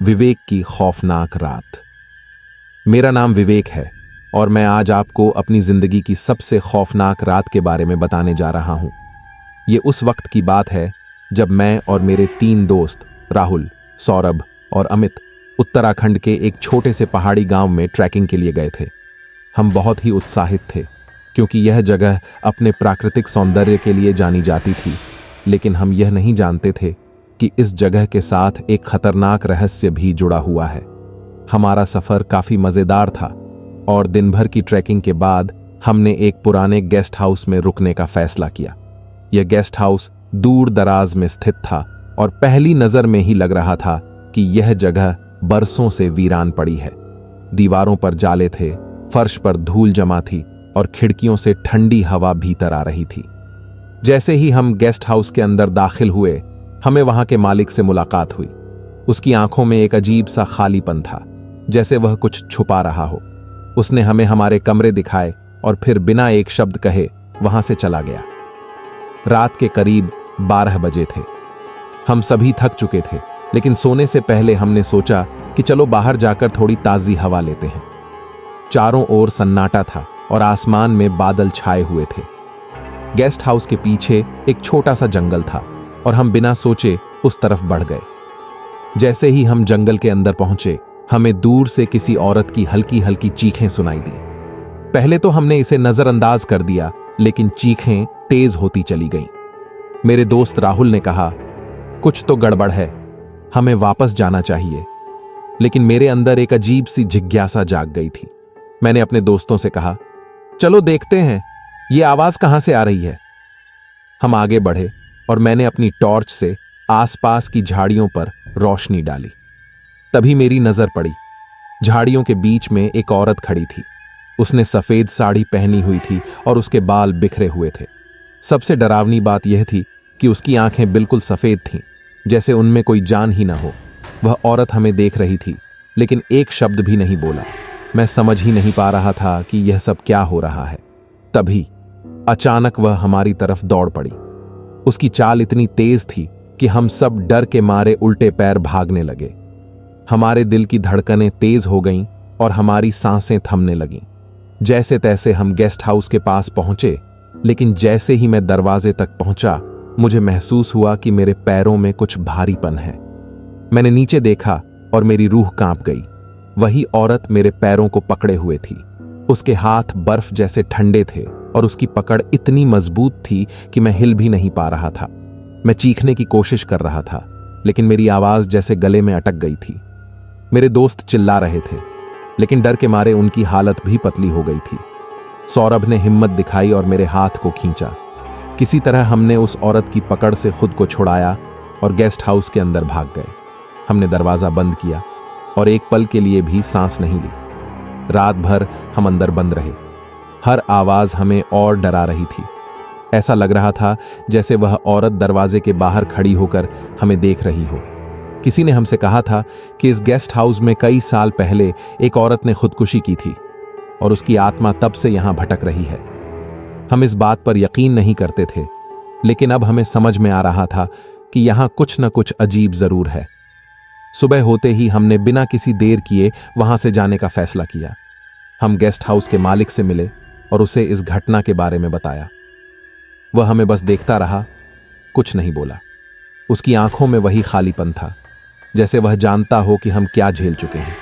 विवेक की खौफनाक रात। मेरा नाम विवेक है और मैं आज आपको अपनी जिंदगी की सबसे खौफनाक रात के बारे में बताने जा रहा हूं। ये उस वक्त की बात है जब मैं और मेरे 3 दोस्त राहुल, सौरभ और अमित उत्तराखंड के एक छोटे से पहाड़ी गांव में ट्रैकिंग के लिए गए थे। हम बहुत ही उत्साहित थे क्योंकि यह जगह अपने प्राकृतिक सौंदर्य के लिए जानी जाती थी, लेकिन हम यह नहीं जानते थे कि इस जगह के साथ एक खतरनाक रहस्य भी जुड़ा हुआ है। हमारा सफर काफी मजेदार था और दिन भर की ट्रैकिंग के बाद हमने एक पुराने गेस्ट हाउस में रुकने का फैसला किया। यह गेस्ट हाउस दूर दराज में स्थित था और पहली नजर में ही लग रहा था कि यह जगह बरसों से वीरान पड़ी है। दीवारों पर जाले थे, फर्श पर धूल जमा थी और खिड़कियों से ठंडी हवा भीतर आ रही थी। जैसे ही हम गेस्ट हाउस के अंदर दाखिल हुए, हमें वहां के मालिक से मुलाकात हुई। उसकी आंखों में एक अजीब सा खालीपन था, जैसे वह कुछ छुपा रहा हो। उसने हमें हमारे कमरे दिखाए और फिर बिना एक शब्द कहे वहां से चला गया। रात के करीब 12 बजे थे। हम सभी थक चुके थे, लेकिन सोने से पहले हमने सोचा कि चलो बाहर जाकर थोड़ी ताजी हवा लेते हैं। चारों ओर सन्नाटा था और आसमान में बादल छाए हुए थे। गेस्ट हाउस के पीछे एक छोटा सा जंगल था और हम बिना सोचे उस तरफ बढ़ गए। जैसे ही हम जंगल के अंदर पहुंचे, हमें दूर से किसी औरत की हल्की हल्की चीखें सुनाई दी। पहले तो हमने इसे नजरअंदाज कर दिया, लेकिन चीखें तेज होती चली गईं। मेरे दोस्त राहुल ने कहा, कुछ तो गड़बड़ है, हमें वापस जाना चाहिए। लेकिन मेरे अंदर एक अजीब सी जिज्ञासा जाग गई थी। मैंने अपने दोस्तों से कहा, चलो देखते हैं ये आवाज कहां से आ रही है। हम आगे बढ़े और मैंने अपनी टॉर्च से आसपास की झाड़ियों पर रोशनी डाली। तभी मेरी नजर पड़ी, झाड़ियों के बीच में एक औरत खड़ी थी। उसने सफेद साड़ी पहनी हुई थी और उसके बाल बिखरे हुए थे। सबसे डरावनी बात यह थी कि उसकी आंखें बिल्कुल सफेद थीं, जैसे उनमें कोई जान ही ना हो। वह औरत हमें देख रही थी, लेकिन एक शब्द भी नहीं बोला। मैं समझ ही नहीं पा रहा था कि यह सब क्या हो रहा है। तभी अचानक वह हमारी तरफ दौड़ पड़ी। उसकी चाल इतनी तेज थी कि हम सब डर के मारे उल्टे पैर भागने लगे। हमारे दिल की धड़कनें तेज हो गईं और हमारी सांसें थमने लगीं। जैसे तैसे हम गेस्ट हाउस के पास पहुंचे, लेकिन जैसे ही मैं दरवाजे तक पहुंचा, मुझे महसूस हुआ कि मेरे पैरों में कुछ भारीपन है। मैंने नीचे देखा और मेरी रूह कांप गई। वही औरत मेरे पैरों को पकड़े हुए थी। उसके हाथ बर्फ जैसे ठंडे थे और उसकी पकड़ इतनी मजबूत थी कि मैं हिल भी नहीं पा रहा था। मैं चीखने की कोशिश कर रहा था, लेकिन मेरी आवाज जैसे गले में अटक गई थी। मेरे दोस्त चिल्ला रहे थे, लेकिन डर के मारे उनकी हालत भी पतली हो गई थी। सौरभ ने हिम्मत दिखाई और मेरे हाथ को खींचा। किसी तरह हमने उस औरत की पकड़ से खुद को छुड़ाया और गेस्ट हाउस के अंदर भाग गए। हमने दरवाजा बंद किया और एक पल के लिए भी सांस नहीं ली। रात भर हम अंदर बंद रहे। हर आवाज हमें और डरा रही थी। ऐसा लग रहा था जैसे वह औरत दरवाजे के बाहर खड़ी होकर हमें देख रही हो। किसी ने हमसे कहा था कि इस गेस्ट हाउस में कई साल पहले एक औरत ने खुदकुशी की थी और उसकी आत्मा तब से यहां भटक रही है। हम इस बात पर यकीन नहीं करते थे, लेकिन अब हमें समझ में आ रहा था कि यहां कुछ न कुछ अजीब जरूर है। सुबह होते ही हमने बिना किसी देर किए वहां से जाने का फैसला किया। हम गेस्ट हाउस के मालिक से मिले और उसे इस घटना के बारे में बताया। वह हमें बस देखता रहा, कुछ नहीं बोला। उसकी आंखों में वही खालीपन था, जैसे वह जानता हो कि हम क्या झेल चुके हैं।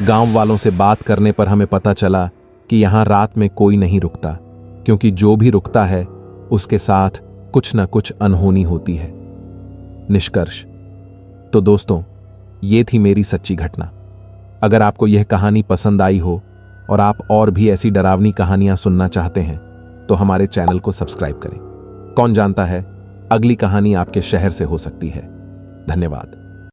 गांव वालों से बात करने पर हमें पता चला कि यहां रात में कोई नहीं रुकता, क्योंकि जो भी रुकता है उसके साथ कुछ न कुछ अनहोनी होती है। निष्कर्ष तो दोस्तों, ये थी मेरी सच्ची घटना। अगर आपको यह कहानी पसंद आई हो और आप और भी ऐसी डरावनी कहानियां सुनना चाहते हैं, तो हमारे चैनल को सब्सक्राइब करें। कौन जानता है, अगली कहानी आपके शहर से हो सकती है। धन्यवाद।